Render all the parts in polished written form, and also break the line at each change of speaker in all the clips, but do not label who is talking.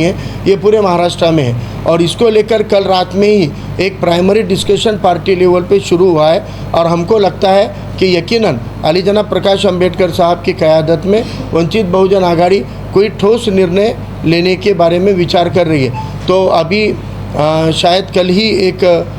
है, ये पूरे महाराष्ट्र में है। और इसको लेकर कल रात में ही एक प्राइमरी डिस्कशन पार्टी लेवल पे शुरू हुआ है और हमको लगता है कि यकीनन अली जनाब प्रकाश अंबेडकर साहब की क़यादत में वंचित बहुजन आघाड़ी कोई ठोस निर्णय लेने के बारे में विचार कर रही है। तो अभी शायद कल ही एक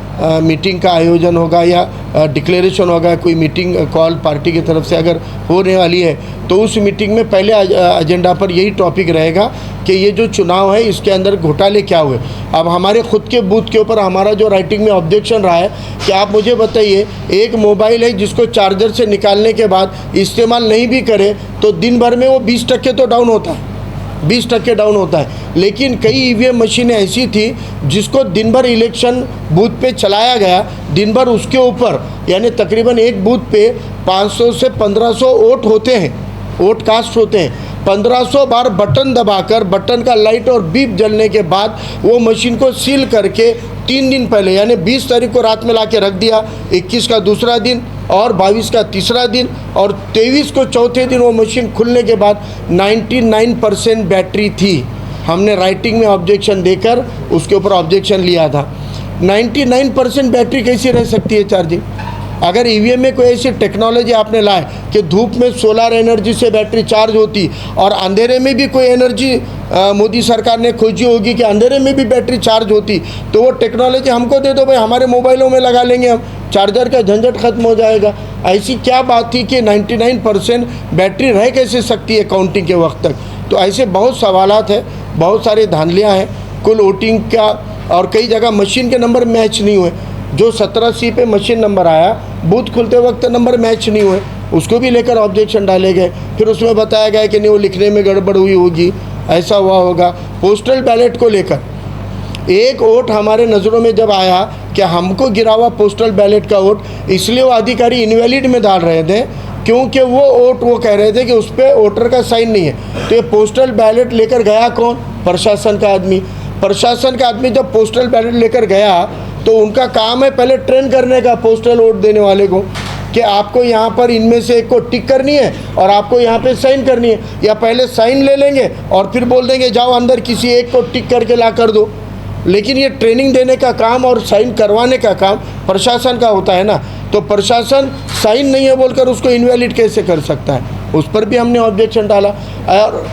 मीटिंग का आयोजन होगा या डिक्लेरेशन होगा, कोई मीटिंग कॉल पार्टी की तरफ से अगर होने वाली है तो उस मीटिंग में पहले एजेंडा पर यही टॉपिक रहेगा कि ये जो चुनाव है इसके अंदर घोटाले क्या हुए। अब हमारे खुद के बूथ के ऊपर हमारा जो राइटिंग में ऑब्जेक्शन रहा है कि आप मुझे बताइए, एक मोबाइल है जिसको चार्जर से निकालने के बाद इस्तेमाल नहीं भी करे तो दिन भर में वो 20% तो डाउन होता है, 20% डाउन होता है। लेकिन कई ईवीएम मशीनें ऐसी थी जिसको दिन भर इलेक्शन बूथ पे चलाया गया, दिन भर उसके ऊपर यानी तकरीबन एक बूथ पे 500 से 1500 वोट होते हैं, वोट कास्ट होते हैं। 1500 बार बटन दबाकर बटन का लाइट और बीप जलने के बाद वो मशीन को सील करके 3 दिन पहले यानी 20 तारीख को रात में ला के रख दिया, 21 का दूसरा दिन और 22 का तीसरा दिन और 23 को चौथे दिन वो मशीन खुलने के बाद 99% बैटरी थी। हमने राइटिंग में ऑब्जेक्शन देकर उसके ऊपर ऑब्जेक्शन लिया था। 99% बैटरी कैसी रह सकती है चार्जिंग? अगर ईवीएम में कोई ऐसी टेक्नोलॉजी आपने लाए कि धूप में सोलर एनर्जी से बैटरी चार्ज होती और अंधेरे में भी कोई एनर्जी मोदी सरकार ने खोजी होगी कि अंधेरे में भी बैटरी चार्ज होती, तो वो टेक्नोलॉजी हमको दे दो भाई, हमारे मोबाइलों में लगा लेंगे हम, चार्जर का झंझट खत्म हो जाएगा। ऐसी क्या बात थी कि 99% बैटरी रह कैसे सकती है काउंटिंग के वक्त तक? तो ऐसे बहुत सवालात हैं, बहुत सारी धांधलियाँ हैं। कुल वोटिंग का और कई जगह मशीन के नंबर मैच नहीं हुए, जो 17C पे मशीन नंबर आया बूथ खुलते वक्त नंबर मैच नहीं हुए, उसको भी लेकर ऑब्जेक्शन डाले गए। फिर उसमें बताया गया कि नहीं वो लिखने में गड़बड़ हुई होगी, ऐसा हुआ होगा। पोस्टल बैलेट को लेकर एक वोट हमारे नज़रों में जब आया कि हमको गिरा हुआ पोस्टल बैलेट का वोट, इसलिए वो अधिकारी इनवैलिड में डाल रहे थे क्योंकि वो वोट वो कह रहे थे कि उस पर वोटर का साइन नहीं है। तो ये पोस्टल बैलेट लेकर गया कौन? प्रशासन का आदमी। प्रशासन का आदमी जब पोस्टल बैलेट लेकर गया तो उनका काम है पहले ट्रेन करने का पोस्टल वोट देने वाले को कि आपको यहाँ पर इनमें से एक को टिक करनी है और आपको यहाँ पे साइन करनी है, या पहले साइन ले लेंगे और फिर बोल देंगे जाओ अंदर किसी एक को टिक करके ला कर दो। लेकिन ये ट्रेनिंग देने का काम और साइन करवाने का काम प्रशासन का होता है ना, तो प्रशासन साइन नहीं है बोलकर उसको इनवैलिड कैसे कर सकता है? उस पर भी हमने ऑब्जेक्शन डाला। और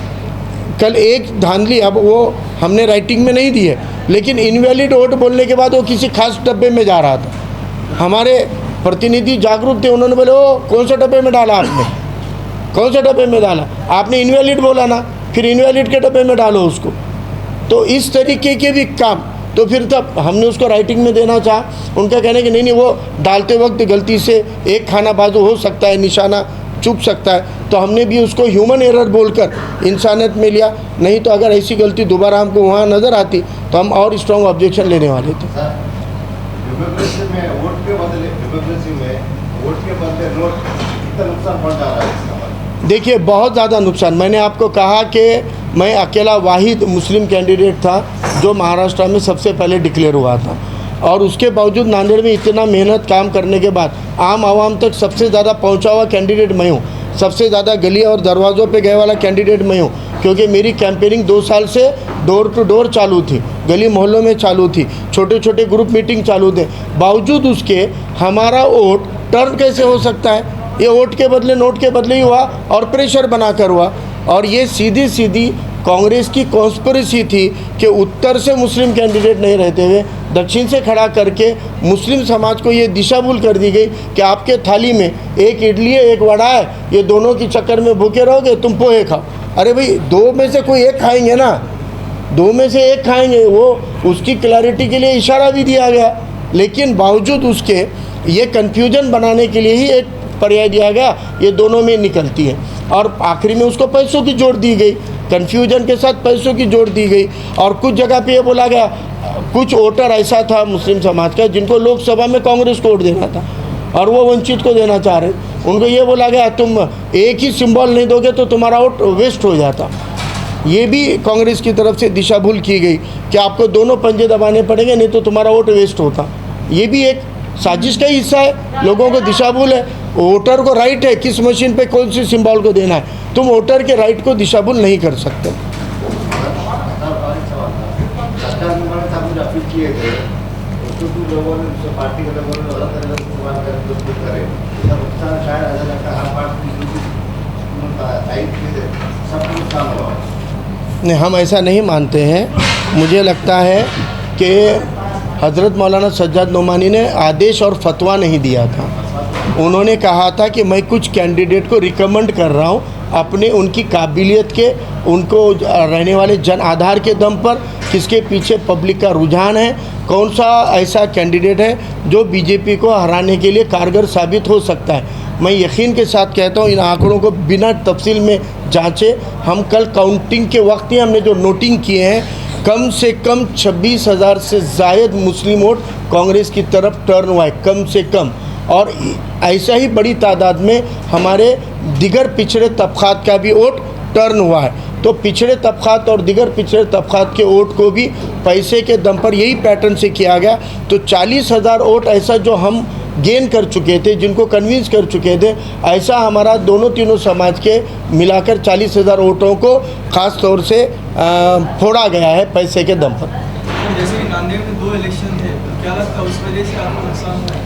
कल एक धांधली, अब वो हमने राइटिंग में नहीं दी है, लेकिन इनवैलिड वोट बोलने के बाद वो किसी खास डब्बे में जा रहा था। हमारे प्रतिनिधि जागरूक थे, उन्होंने बोले वो कौन से डब्बे में डाला आपने, कौन से डब्बे में डाला? आपने इनवैलिड बोला ना, फिर इनवैलिड के डब्बे में डालो उसको। तो इस तरीके के भी काम, तो फिर तब हमने उसको राइटिंग में देना चाहा। उनका कहना कि नहीं वो डालते वक्त गलती से एक खाना बाजू हो सकता है, निशाना चूक सकता है, तो हमने भी उसको ह्यूमन एरर बोलकर इंसानियत में लिया। नहीं तो अगर ऐसी गलती दोबारा हमको वहाँ नज़र आती तो हम और स्ट्रॉन्ग ऑब्जेक्शन लेने वाले थे। देखिए बहुत ज़्यादा नुकसान, मैंने आपको कहा कि मैं अकेला वाहिद मुस्लिम कैंडिडेट था जो महाराष्ट्र में सबसे पहले डिक्लेयर हुआ था, और उसके बावजूद नांदेड़ में इतना मेहनत काम करने के बाद आम आवाम तक सबसे ज़्यादा पहुंचा हुआ कैंडिडेट मैं हूँ, सबसे ज़्यादा गली और दरवाज़ों पे गए वाला कैंडिडेट मैं हूँ, क्योंकि मेरी कैंपेनिंग 2 साल से डोर टू डोर चालू थी, गली मोहल्लों में चालू थी, छोटे छोटे ग्रुप मीटिंग चालू थे। बावजूद उसके हमारा वोट टर्न कैसे हो सकता है? ये वोट के बदले नोट के बदले ही हुआ और प्रेशर बनाकर हुआ। और ये सीधी सीधी कांग्रेस की कॉन्स्पिरेसी थी कि उत्तर से मुस्लिम कैंडिडेट नहीं रहते हुए दक्षिण से खड़ा करके मुस्लिम समाज को ये दिशा भूल कर दी गई कि आपके थाली में एक इडली है एक वड़ा है, ये दोनों की चक्कर में भूखे रहोगे, तुम पोहे खाओ। अरे भाई 2 में से कोई एक खाएंगे ना, 2 में से एक खाएंगे। वो उसकी क्लैरिटी के लिए इशारा भी दिया गया, लेकिन बावजूद उसके ये कन्फ्यूजन बनाने के लिए ही एक पर्याय दिया गया, ये दोनों में निकलती है। और आखिरी में उसको पैसों की जोड़ दी गई, कन्फ्यूजन के साथ पैसों की जोड़ दी गई। और कुछ जगह पे ये बोला गया, कुछ वोटर ऐसा था मुस्लिम समाज का जिनको लोकसभा में कांग्रेस को वोट देना था और वो वंचित को देना चाह रहे, उनको ये बोला गया तुम एक ही सिंबल नहीं दोगे तो तुम्हारा वोट वेस्ट हो जाता। ये भी कांग्रेस की तरफ से दिशा भूल की गई कि आपको दोनों पंजे दबाने पड़ेंगे नहीं तो तुम्हारा वोट वेस्ट होता। ये भी एक साजिश का हिस्सा है, लोगों को दिशा भूल है। वोटर को राइट है किस मशीन पे कौन सी सिंबल को देना है, तुम वोटर के राइट को दिशा भूल नहीं कर सकते।
किए गए तो कुछ लोगों ने पार्टी के लोगों ने अलग अलग इस्तेमाल कर करे इसका नुकसान शायद ऐसा लगता है हर पार्टी सब नुकसान हुआ।
नहीं, हम ऐसा नहीं मानते हैं। मुझे लगता है कि हज़रत मौलाना सज्जाद नोमानी ने आदेश और फतवा नहीं दिया था। उन्होंने कहा था कि मैं कुछ कैंडिडेट को रिकमेंड कर रहा हूँ अपने उनकी काबिलियत के, उनको रहने वाले जन आधार के दम पर, किसके पीछे पब्लिक का रुझान है, कौन सा ऐसा कैंडिडेट है जो बीजेपी को हराने के लिए कारगर साबित हो सकता है। मैं यकीन के साथ कहता हूँ इन आंकड़ों को बिना तफसील में जांचे, हम कल काउंटिंग के वक्त ही हमने जो नोटिंग किए हैं कम से कम 26,000 से ज़ायद मुस्लिम वोट कांग्रेस की तरफ टर्न हुआ है, कम से कम। और ऐसा ही बड़ी तादाद में हमारे दिगर पिछड़े तबक़ात का भी वोट टर्न हुआ है। तो पिछड़े तबक़ात और दिगर पिछड़े तबक़ात के वोट को भी पैसे के दम पर यही पैटर्न से किया गया। तो 40,000 वोट ऐसा जो हम गेन कर चुके थे, जिनको कन्विंस कर चुके थे, ऐसा हमारा दोनों तीनों समाज के मिलाकर 40,000 वोटों को ख़ास तौर से फोड़ा गया है पैसे के दम पर।
जैसे कि नांदेड़ में 2 इलेक्शन थे, तो क्या लगता है उस वजह से आपको नुकसान हुआ है?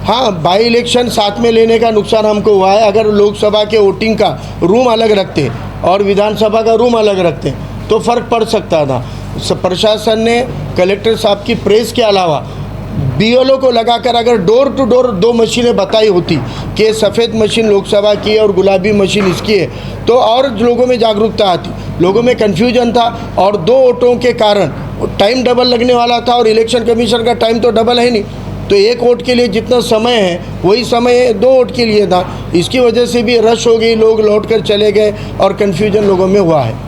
हाँ, बाई इलेक्शन साथ में लेने का नुकसान हमको हुआ है। अगर लोकसभा के वोटिंग का रूम अलग रखते और विधानसभा का रूम अलग रखते तो फ़र्क पड़ सकता था। प्रशासन ने कलेक्टर साहब की प्रेस के अलावा बीएलओ को लगाकर अगर डोर टू डोर 2 मशीनें बताई होती कि सफ़ेद मशीन लोकसभा की है और गुलाबी मशीन इसकी है, तो और लोगों में जागरूकता आती। लोगों में कन्फ्यूजन था और 2 वोटों के कारण टाइम डबल लगने वाला था और इलेक्शन कमीशन का टाइम तो डबल है नहीं, तो 1 वोट के लिए जितना समय है वही समय 2 वोट के लिए था। इसकी वजह से भी रश हो गई, लोग लौट कर चले गए और कन्फ्यूजन लोगों में हुआ है।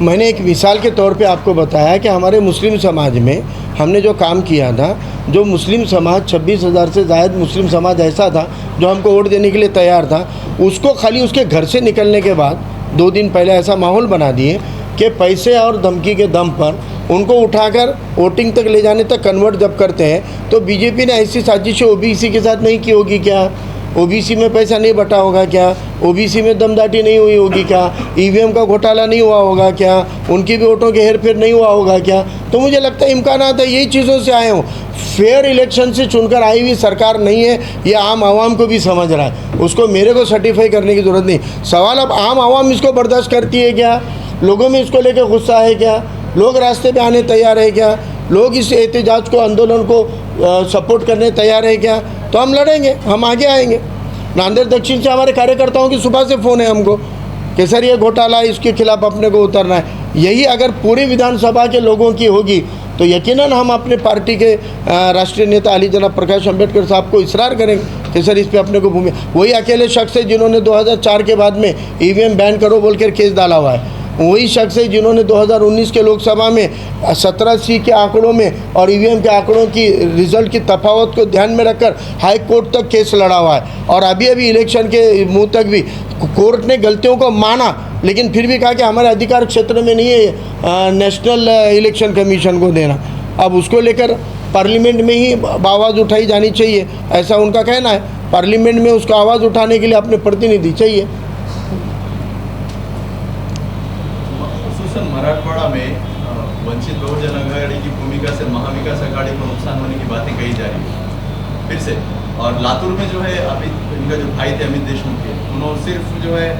मैंने एक मिसाल के तौर पे आपको बताया कि हमारे मुस्लिम समाज में हमने जो काम किया था, जो मुस्लिम समाज 26,000 से ज़ायद मुस्लिम समाज ऐसा था जो हमको वोट देने के लिए तैयार था, उसको खाली उसके घर से निकलने के बाद 2 दिन पहले ऐसा माहौल बना दिए कि पैसे और धमकी के दम पर उनको उठाकर वोटिंग तक ले जाने तक कन्वर्ट जब करते हैं, तो बीजेपी ने ऐसी साजिश ओबीसी के साथ नहीं की होगी क्या? ओबीसी में पैसा नहीं बटा होगा क्या? ओबीसी में दमदाटी नहीं हुई होगी क्या? ईवीएम का घोटाला नहीं हुआ होगा क्या? उनकी भी वोटों के हेरफेर नहीं हुआ होगा क्या? तो मुझे लगता है इम्कानात है यही चीज़ों से आए हों। फेयर इलेक्शन से चुनकर आई हुई सरकार नहीं है, ये आम आवाम को भी समझ रहा है, उसको मेरे को सर्टिफाई करने की ज़रूरत नहीं। सवाल अब आम आवाम इसको बर्दाश्त करती है क्या? लोगों में इसको लेकर गुस्सा है क्या? लोग रास्ते पे आने तैयार है क्या? लोग इस एहतजाज को, आंदोलन को सपोर्ट करने तैयार है क्या? तो हम लड़ेंगे, हम आगे आएंगे। नांदेड़ दक्षिण से हमारे कार्यकर्ताओं की सुबह से फ़ोन है हमको कि सर ये घोटाला, इसके खिलाफ अपने को उतरना है। यही अगर पूरी विधानसभा के लोगों की होगी तो यकीनन हम अपने पार्टी के राष्ट्रीय नेता अली जनाब प्रकाश अम्बेडकर साहब को इसरार करेंगे कि सर इस पर अपने को भूमिका। वही अकेले शख्स है जिन्होंने 2004 के बाद में ईवीएम बैन करो बोलकर केस डाला हुआ है। वही शख्स है जिन्होंने 2019 के लोकसभा में 17C के आंकड़ों में और ईवीएम के आंकड़ों की रिजल्ट की तफावत को ध्यान में रखकर हाई कोर्ट तक केस लड़ा हुआ है। और अभी इलेक्शन के मुंह तक भी कोर्ट ने गलतियों को माना, लेकिन फिर भी कहा कि हमारे अधिकार क्षेत्र में नहीं है नेशनल इलेक्शन कमीशन को देना। अब उसको लेकर पार्लियामेंट में ही आवाज़ उठाई जानी चाहिए, ऐसा उनका कहना है। पार्लियामेंट में उसका आवाज़ उठाने के लिए अपने प्रतिनिधि चाहिए।
मराठवाड़ा में वंचित बहुजन आघाड़ी की भूमिका से महाविकास आघाड़ी को नुकसान होने की बातें कही जा रही है फिर से। और लातूर में जो है अभी इनका जो भाई थे अमित देशमुख के, उन्होंने सिर्फ जो है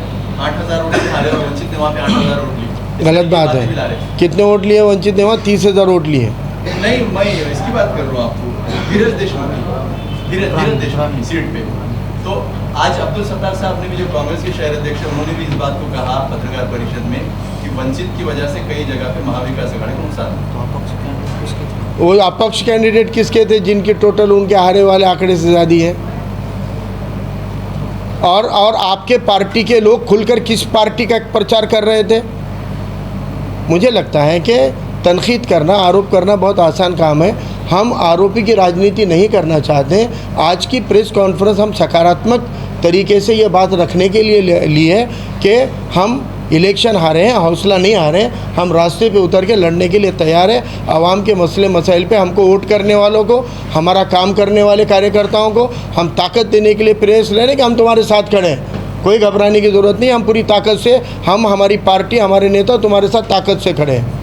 8,000 वोट से हारे और वंचित ने वहाँ पे 8,000 वोट लिए।
गलत बात है। कितने वोट लिए वंचित ने? वहाँ 30,000 वोट लिए।
नहीं, मैं इसकी बात कर रहा हूँ आपको, धीरज देशमुख की सीट पे। तो आज अब्दुल सत्तार साहब ने भी, जो कांग्रेस के शहर अध्यक्ष है, उन्होंने भी इस बात को कहा पत्रकार परिषद में कि वंचित की वजह से कई जगह पे महाविकास आघाड़ी को नुकसान हुआ।
वो अपक्ष कैंडिडेट किसके थे जिनकी टोटल उनके हारे वाले आंकड़े से ज़्यादा है? और आपके पार्टी के लोग खुलकर किस पार्टी का प्रचार कर रहे थे? मुझे लगता है कि तनकीद करना, आरोप करना बहुत आसान काम है। हम आरोपी की राजनीति नहीं करना चाहते हैं। आज की प्रेस कॉन्फ्रेंस हम सकारात्मक तरीके से ये बात रखने के लिए ली है कि हम इलेक्शन हारे हैं, हौसला नहीं हारे हैं, हम रास्ते पे उतर के लड़ने के लिए तैयार हैं। आवाम के मसले मसाइल पे हमको वोट करने वालों को, हमारा काम करने वाले कार्यकर्ताओं को हम ताकत देने के लिए प्रेस ले रहे हैं कि हम तुम्हारे साथ खड़े हैं, कोई घबराने की ज़रूरत नहीं। हम पूरी ताकत से, हम हमारी पार्टी, हमारे नेता तुम्हारे साथ ताकत से खड़े हैं।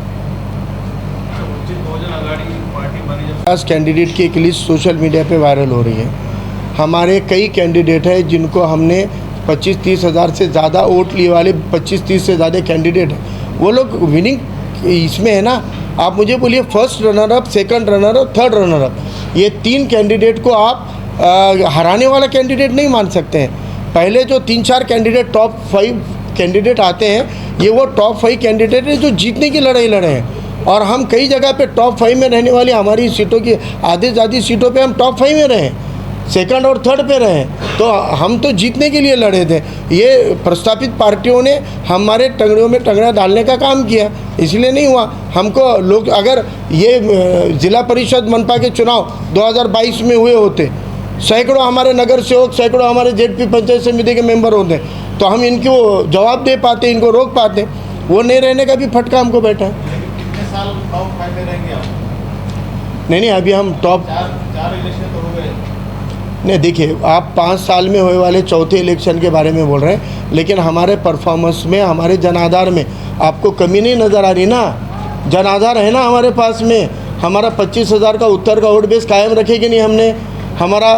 कैंडिडेट की एक लिस्ट सोशल मीडिया पे वायरल हो रही है। हमारे कई कैंडिडेट हैं जिनको हमने 25-30 हज़ार से ज़्यादा वोट लिए वाले 25-30 से ज़्यादा कैंडिडेट हैं, वो लोग विनिंग इसमें है ना। आप मुझे बोलिए, first runner up, second runner up, third runner up, ये 3 कैंडिडेट को आप हराने वाला कैंडिडेट नहीं मान सकते हैं। पहले जो 3-4 कैंडिडेट, टॉप 5 कैंडिडेट आते हैं, ये वो टॉप 5 कैंडिडेट हैं जो जीतने की लड़ाई लड़े हैं। और हम कई जगह पे टॉप 5 में रहने वाली हमारी सीटों की आधी से ज़्यादा सीटों पे हम टॉप 5 में रहे, सेकंड और थर्ड पे रहे। तो हम तो जीतने के लिए लड़े थे। ये प्रस्तापित पार्टियों ने हमारे टंगड़ियों में टंगड़ा डालने का काम किया, इसलिए नहीं हुआ। हमको लोग, अगर ये ज़िला परिषद मनपा के चुनाव 2022 में हुए होते, सैकड़ों हमारे नगर सेवक, सैकड़ों हमारे जेडपी पंचायत समिति के मेंबर होते, तो हम इनको जवाब दे पाते, इनको रोक पाते। वो नहीं रहने का भी फटका हमको बैठा है।
कितने साल टॉप 5 में रहेंगे आप?
नहीं, अभी हम टॉप
4 इलेक्शन तो हो गए।
नहीं, देखिए, आप 5 साल में होने वाले चौथे इलेक्शन के बारे में बोल रहे हैं, लेकिन हमारे परफॉर्मेंस में, हमारे जनाधार में आपको कमी नहीं नज़र आ रही ना। जनाधार है ना हमारे पास में। हमारा 25,000 का उत्तर का वोट बेस कायम रखेगी नहीं हमने। हमारा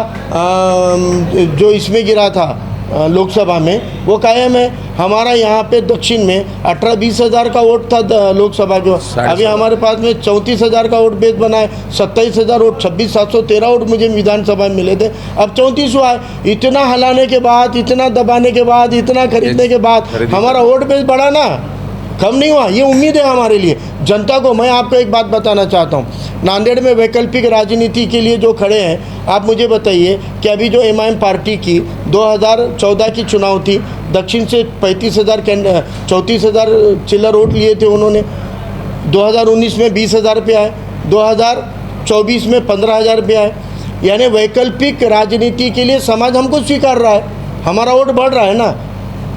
जो इसमें गिरा था लोकसभा में, वो कायम है। हमारा यहाँ पे दक्षिण में 18-20 हज़ार का वोट था लोकसभा के, अभी हमारे पास में 34,000 का वोट बेस बना है। 27,000 वोट, 26,713 वोट मुझे विधानसभा में मिले थे, अब 34 हुआ है। इतना हलाने के बाद, इतना दबाने के बाद, इतना खरीदने के बाद हमारा वोट बेस बढ़ा ना, कम नहीं हुआ। ये उम्मीद है हमारे लिए, जनता को। मैं आपको एक बात बताना चाहता हूँ, नांदेड़ में वैकल्पिक राजनीति के लिए जो खड़े हैं, आप मुझे बताइए कि अभी जो एमआईएम पार्टी की 2014 की चुनाव थी, दक्षिण से 34,000 चिल्लर वोट लिए थे उन्होंने। 2019 में 20,000 पे आए, 2024 में 15,000 पे आए। यानी वैकल्पिक राजनीति के लिए समाज हमको स्वीकार रहा है, हमारा वोट बढ़ रहा है ना,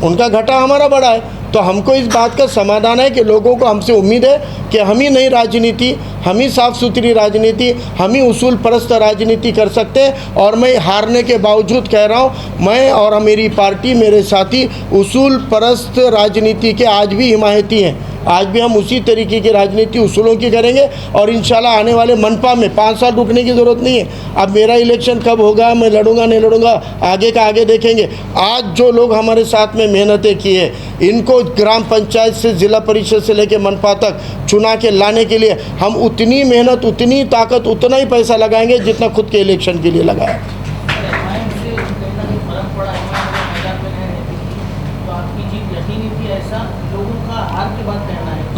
उनका घटा हमारा बढ़ा है। तो हमको इस बात का समाधान है कि लोगों को हमसे उम्मीद है कि हम ही नई राजनीति, हम ही साफ़ सुथरी राजनीति, हम ही उसूल परस्त राजनीति कर सकते हैं। और मैं हारने के बावजूद कह रहा हूँ, मैं और मेरी पार्टी, मेरे साथी उसूल परस्त राजनीति के आज भी हिमायती हैं। आज भी हम उसी तरीके की राजनीति उसूलों की करेंगे और इंशाल्लाह आने वाले मनपा में 5 साल रुकने की ज़रूरत नहीं है। अब मेरा इलेक्शन कब होगा, मैं लड़ूंगा नहीं लड़ूंगा, आगे का आगे देखेंगे। आज जो लोग हमारे साथ में मेहनतें की है, इनको ग्राम पंचायत से जिला परिषद से लेकर मनपा तक चुना के लाने के लिए हम उतनी मेहनत, उतनी ताकत, उतना ही पैसा लगाएंगे जितना खुद के इलेक्शन के लिए लगाया।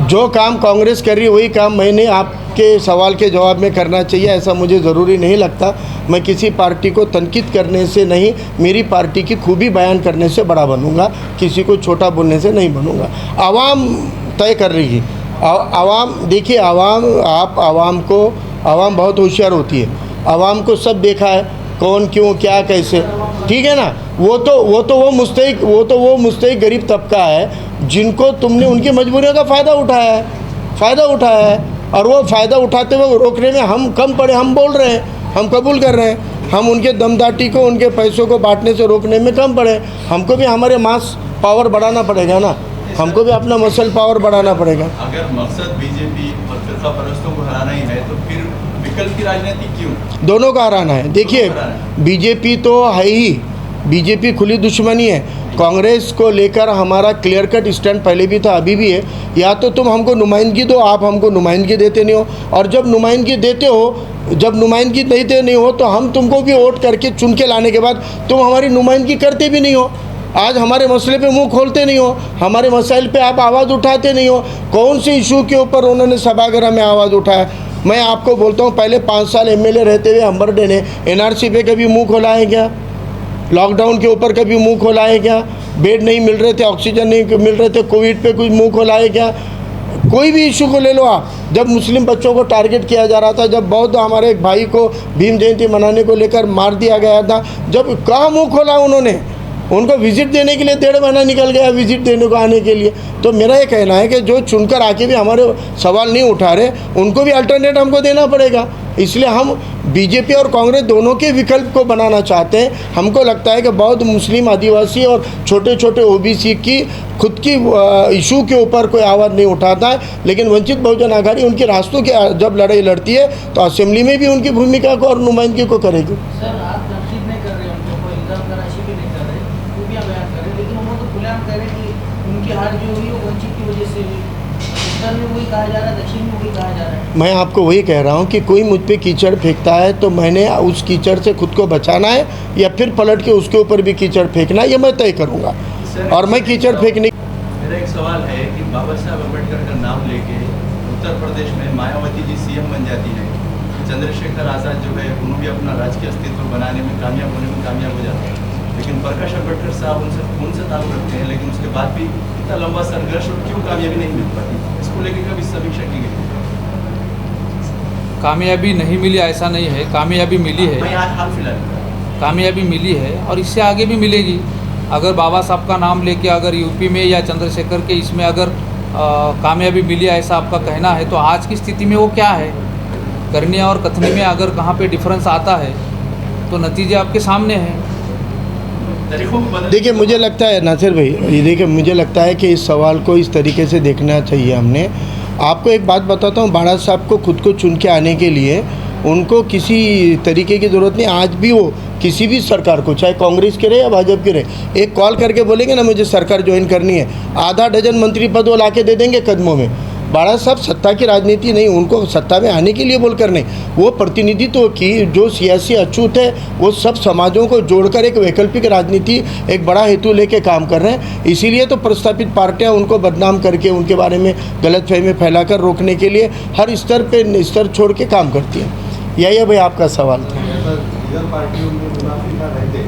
जो काम कांग्रेस कर रही है वही काम मैंने आपके सवाल के जवाब में करना चाहिए, ऐसा मुझे ज़रूरी नहीं लगता। मैं किसी पार्टी को तनकीद करने से नहीं, मेरी पार्टी की खूबी बयान करने से बड़ा बनूंगा, किसी को छोटा बोलने से नहीं बनूंगा। आवाम तय कर रही है। आवाम, देखिए, आवाम बहुत होशियार होती है। आवाम को सब देखा है, कौन क्यों क्या कैसे, ठीक है ना। वो मुस्तहिक गरीब तबका है जिनको तुमने उनकी मजबूरियों का फ़ायदा उठाया है। और वो फ़ायदा उठाते हुए रोकने में हम कम पड़े, हम बोल रहे हैं, हम कबूल कर रहे हैं। हम उनके दमदाटी को, उनके पैसों को बांटने से रोकने में कम पड़े। हमको भी हमारे मास पावर बढ़ाना पड़ेगा ना, हमको भी अपना मसल पावर बढ़ाना पड़ेगा।
अगर मकसद बीजेपी और फिरका परस्तों को हराना ही है तो फिर विकल्प की राजनीति क्यों?
दोनों का हराना है। देखिए, बीजेपी तो है ही, बीजेपी खुली दुश्मनी है। कांग्रेस को लेकर हमारा क्लियर कट स्टैंड पहले भी था, अभी भी है। या तो तुम हमको नुमाइंदगी दो, आप हमको नुमाइंदगी देते नहीं हो, और जब नुमाइंदगी देते हो, जब नुमाइंदगी देते नहीं हो तो हम तुमको भी वोट करके चुन के लाने के बाद तुम हमारी नुमाइंदगी करते भी नहीं हो। आज हमारे मसले पे मुंह खोलते नहीं हो, हमारे मसाइल पे आप आवाज़ उठाते नहीं हो। कौन से इशू के ऊपर उन्होंने सभागृह में आवाज़ उठाया? मैं आपको बोलता हूँ, पहले 5 साल एमएलए रहते हुए अंबरडे ने एनआरसी पे कभी मुंह खोला है क्या? लॉकडाउन के ऊपर कभी मुंह खोला है क्या? बेड नहीं मिल रहे थे, ऑक्सीजन नहीं मिल रहे थे, कोविड पे कुछ मुंह खोला है क्या? कोई भी इशू को ले लो आप, जब मुस्लिम बच्चों को टारगेट किया जा रहा था, जब बौद्ध हमारे एक भाई को भीम जयंती मनाने को लेकर मार दिया गया था, जब कहाँ मुँह खोला उन्होंने, उनको विजिट देने के लिए 1.5 महीना निकल गया विजिट देने को आने के लिए। तो मेरा ये कहना है कि जो चुनकर आके भी हमारे सवाल नहीं उठा रहे, उनको भी अल्टरनेट हमको देना पड़ेगा। इसलिए हम बीजेपी और कांग्रेस दोनों के विकल्प को बनाना चाहते हैं। हमको लगता है कि बौद्ध, मुस्लिम, आदिवासी और छोटे छोटे ओबीसी की खुद की इशू के ऊपर कोई आवाज़ नहीं उठाता है, लेकिन वंचित बहुजन आघाड़ी उनके रास्तों की जब लड़ाई लड़ती है तो असेंबली में भी उनकी भूमिका को और नुमाइंदगी को करेगी।
सर, आप तस्दीक नहीं कर रहे, उनको कोई इल्जाम तराशी भी नहीं कर रहे, खूबियाँ बयान कर रहे, लेकिन उन्होंने तो खुलेआम कह रहे कि उनकी हार जो हुई वो वंचित की वजह से हुई। उत्तर में वही कहा जा रहा है, दक्षिण में वही कहा जा रहा है।
मैं आपको वही कह रहा हूँ कि कोई मुझ पे कीचड़ फेंकता है तो मैंने उस कीचड़ से खुद को बचाना है या फिर पलट के उसके ऊपर भी कीचड़ फेंकना है, ये मैं तय करूँगा। और मैं कीचड़ फेंकने,
मेरा एक सवाल है कि बाबा साहब अम्बेडकर का नाम लेके उत्तर प्रदेश में मायावती जी सीएम बन जाती है, चंद्रशेखर आज़ाद जो है उन्होंने भी अपना राजकीय अस्तित्व बनाने में कामयाब हो जाते हैं, लेकिन प्रकाश अम्बेडकर साहब उनसे ताल्लुक रखते हैं, लेकिन उसके बाद भी इतना लंबा संघर्ष और क्यों कामयाबी नहीं मिल पाती, इसको लेकर कभी समीक्षा की गई?
कामयाबी नहीं मिली ऐसा नहीं है, कामयाबी मिली है,
हाल फिलहाल
कामयाबी मिली है और इससे आगे भी मिलेगी। अगर बाबा साहब का नाम लेके अगर यूपी में या चंद्रशेखर के इसमें अगर कामयाबी मिली ऐसा आपका कहना है, तो आज की स्थिति में वो क्या है, करने और कथनी में अगर कहाँ पे डिफरेंस आता है तो नतीजे आपके सामने हैं।
देखिए मुझे लगता है नासिर भाई, ये देखिए मुझे लगता है कि इस सवाल को इस तरीके से देखना चाहिए हमने। आपको एक बात बताता हूँ, बाड़ा साहब को खुद को चुन के आने के लिए उनको किसी तरीके की ज़रूरत नहीं। आज भी वो किसी भी सरकार को, चाहे कांग्रेस के रहे या भाजपा के रहे, एक कॉल करके बोलेंगे ना मुझे सरकार ज्वाइन करनी है, आधा डजन मंत्री पद वो ला के दे देंगे कदमों में। बाड़ा साहब सत्ता की राजनीति नहीं, उनको सत्ता में आने के लिए बोलकर नहीं, वो प्रतिनिधित्व की जो सियासी अछूत है वो सब समाजों को जोड़कर एक वैकल्पिक राजनीति, एक बड़ा हेतु लेके काम कर रहे हैं। इसीलिए तो प्रस्तापित पार्टियां उनको बदनाम करके उनके बारे में गलतफहमी फैलाकर रोकने के लिए हर स्तर पे स्तर छोड़ के काम करती हैं। यही है भाई आपका सवाल था।
लीडर पार्टियों में मुनाफिका रहते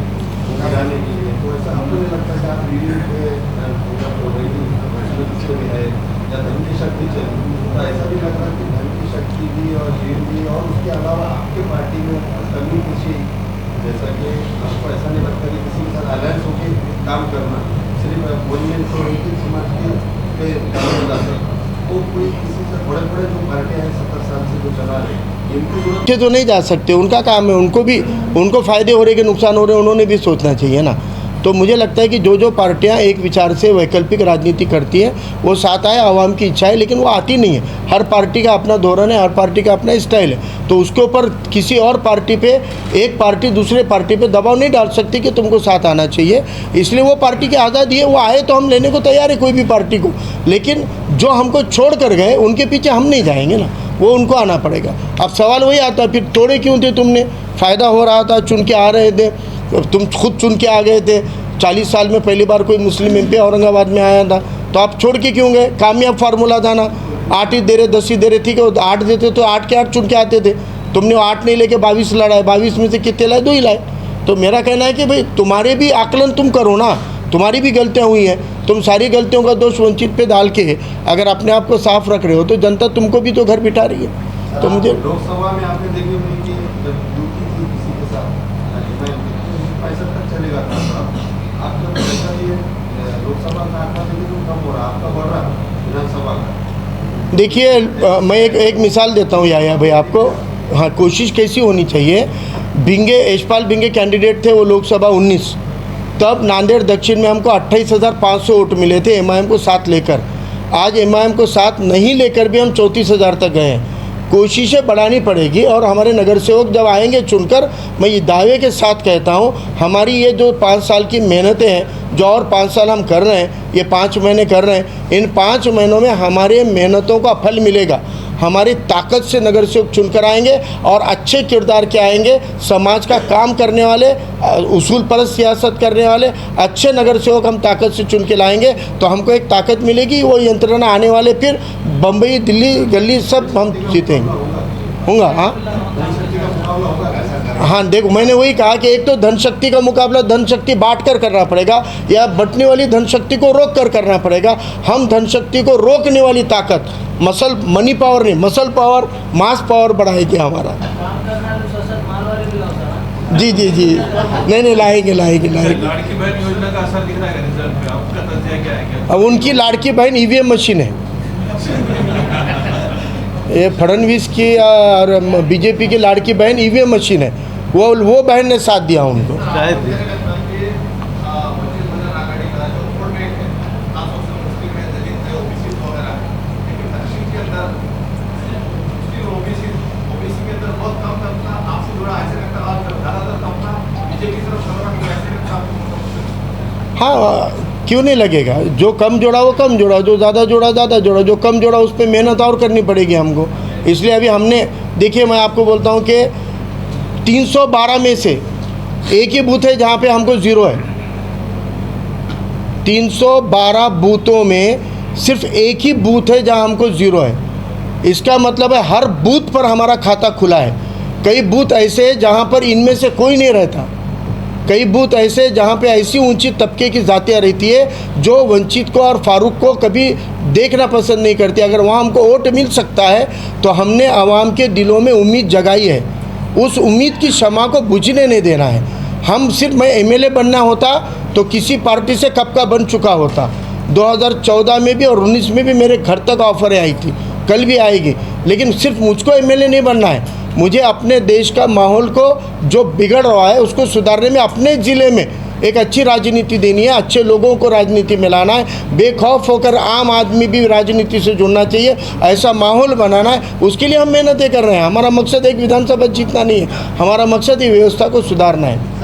गिराने के लिए, तो ऐसा हमको नहीं लगता कि आप लीडर है या धन की शक्ति चली, तो ऐसा भी लग रहा है कि धन की शक्ति भी और लीड भी और उसके अलावा आपके पार्टी में कमी किसी, जैसा कि आपको ऐसा नहीं लगता कि किसी के साथ अलायंस होकर काम करना सिर्फ वही समाज के काम हो जाता है, तो कोई किसी से बड़े बड़े जो पार्टियाँ हैं 70 साल से जो चला रहे
पीछे तो नहीं जा सकते, उनका काम है, उनको फ़ायदे हो रहे कि नुकसान हो रहे उन्होंने भी सोचना चाहिए ना। तो मुझे लगता है कि जो पार्टियां एक विचार से वैकल्पिक राजनीति करती हैं वो साथ आए, आवाम की इच्छा है, लेकिन वो आती नहीं है। हर पार्टी का अपना धोरण है, हर पार्टी का अपना स्टाइल है, तो उसके ऊपर किसी और पार्टी पे एक पार्टी दूसरे पार्टी पे दबाव नहीं डाल सकती कि तुमको साथ आना चाहिए। इसलिए वो पार्टी की आज़ादी है, वो आए तो हम लेने को तैयार है कोई भी पार्टी को, लेकिन जो हमको छोड़ कर गए उनके पीछे हम नहीं जाएंगे ना, वो उनको आना पड़ेगा। अब सवाल वही आता है, फिर तोड़े क्यों थे तुमने? फ़ायदा हो रहा था, चुन के आ रहे थे, तुम खुद चुन के आ गए थे। 40 साल में पहली बार कोई मुस्लिम एमपी औरंगाबाद में आया था, तो आप छोड़ के क्यों गए? कामयाब फार्मूला था ना, 8 ही दे रहे, 10 ही दे रहे, ठीक है 8 देते तो 8 के 8 चुन के आते थे। तुमने 8 नहीं लेके 22 लड़ाए, 22 में से कितने लाए? 2 ही लाए। तो मेरा कहना है कि भाई तुम्हारे भी आकलन तुम करो ना, तुम्हारी भी गलतियाँ हुई हैं, तुम सारी गलतियों का दोष वंचित पे डाल के अगर अपने आप को साफ रख रहे हो तो जनता तुमको भी तो घर बिठा रही है। तो मुझे
लोकसभा में आपने देखी होगी कि जब ड्यूटी थी किसी के साथ 65 तक चलेगा था, आपका लोकसभा का आंकड़ा देखिए तो कम हो रहा, आपका बढ़ रहा विधानसभा का।
देखिए मैं एक मिसाल देता हूँ याया भाई आपको। हाँ, कोशिश कैसी होनी चाहिए, बिंगे, यशपाल बिंगे कैंडिडेट थे वो लोकसभा 19, तब नांदेड़ दक्षिण में हमको 28,500 वोट मिले थे एमआईएम को साथ लेकर। आज एमआईएम को साथ नहीं लेकर भी हम 34,000 तक गए हैं। कोशिशें बढ़ानी पड़ेगी और हमारे नगर सेवक जब आएंगे चुनकर, मैं ये दावे के साथ कहता हूँ हमारी ये जो 5 साल की मेहनतें हैं, जो और 5 साल हम कर रहे हैं, ये 5 महीने कर रहे हैं, इन 5 महीनों में हमारे मेहनतों का फल मिलेगा। हमारी ताकत से नगर सेवक चुनकर आएंगे और अच्छे किरदार के आएंगे, समाज का काम करने वाले, उसूल परस्त सियासत करने वाले अच्छे नगर सेवक हम ताकत से चुन के लाएंगे, तो हमको एक ताकत मिलेगी। वो यंत्रणा आने वाले फिर बम्बई, दिल्ली, गली सब हम जीतेंगे, होगा। हाँ हाँ देखो, मैंने वही कहा कि एक तो धन शक्ति का मुकाबला धन शक्ति बांट कर करना पड़ेगा, या बंटने वाली धन शक्ति को रोक कर करना पड़ेगा। हम धन शक्ति को रोकने वाली ताकत मसल मनी पावर नहीं, मसल पावर, मास पावर बढ़ाएगी हमारा।
काम करना है तो सशक्त माल वाले भी लाओ सर।
जी जी जी, नहीं लाएंगे।
लाड़की बहन योजना का असर दिख रहा है रिजल्ट पे, आपका नजरिया क्या है? क्या
अब उनकी लाड़की बहन ईवीएम मशीन है। ये फडणवीस की और बीजेपी की लाड़की बहन ईवीएम मशीन है। वो बहन ने साथ दिया उनको। हाँ, क्यों नहीं लगेगा? जो कम जोड़ा वो कम जोड़ा, जो ज़्यादा जोड़ा ज़्यादा जोड़ा, जो कम जोड़ा उस पर मेहनत और करनी पड़ेगी हमको। इसलिए अभी हमने, देखिए मैं आपको बोलता हूँ कि 312 में से एक ही बूथ है जहाँ पे हमको ज़ीरो है। 312 बूथों में सिर्फ एक ही बूथ है जहाँ हमको ज़ीरो है। इसका मतलब है हर बूथ पर हमारा खाता खुला है। कई बूथ ऐसे हैं जहाँ पर इनमें से कोई नहीं रहता। कई बूथ ऐसे जहाँ पे ऐसी ऊंची तबके की जातियाँ रहती है जो वंचित को और फारूक को कभी देखना पसंद नहीं करती। अगर वहाँ हमको वोट मिल सकता है तो हमने आवाम के दिलों में उम्मीद जगाई है। उस उम्मीद की शमा को बुझने नहीं देना है। हम सिर्फ मैं एमएलए बनना होता तो किसी पार्टी से कब का बन चुका होता। 2014 में भी और 19 में भी मेरे घर तक ऑफरें आई थी, कल भी आएगी। लेकिन सिर्फ मुझको एमएलए नहीं बनना है, मुझे अपने देश का माहौल को जो बिगड़ रहा है उसको सुधारने में अपने ज़िले में एक अच्छी राजनीति देनी है, अच्छे लोगों को राजनीति में लाना है, बेखौफ होकर आम आदमी भी राजनीति से जुड़ना चाहिए, ऐसा माहौल बनाना है। उसके लिए हम मेहनतें कर रहे हैं। हमारा मकसद एक विधानसभा जीतना नहीं है, हमारा मकसद ये व्यवस्था को सुधारना है।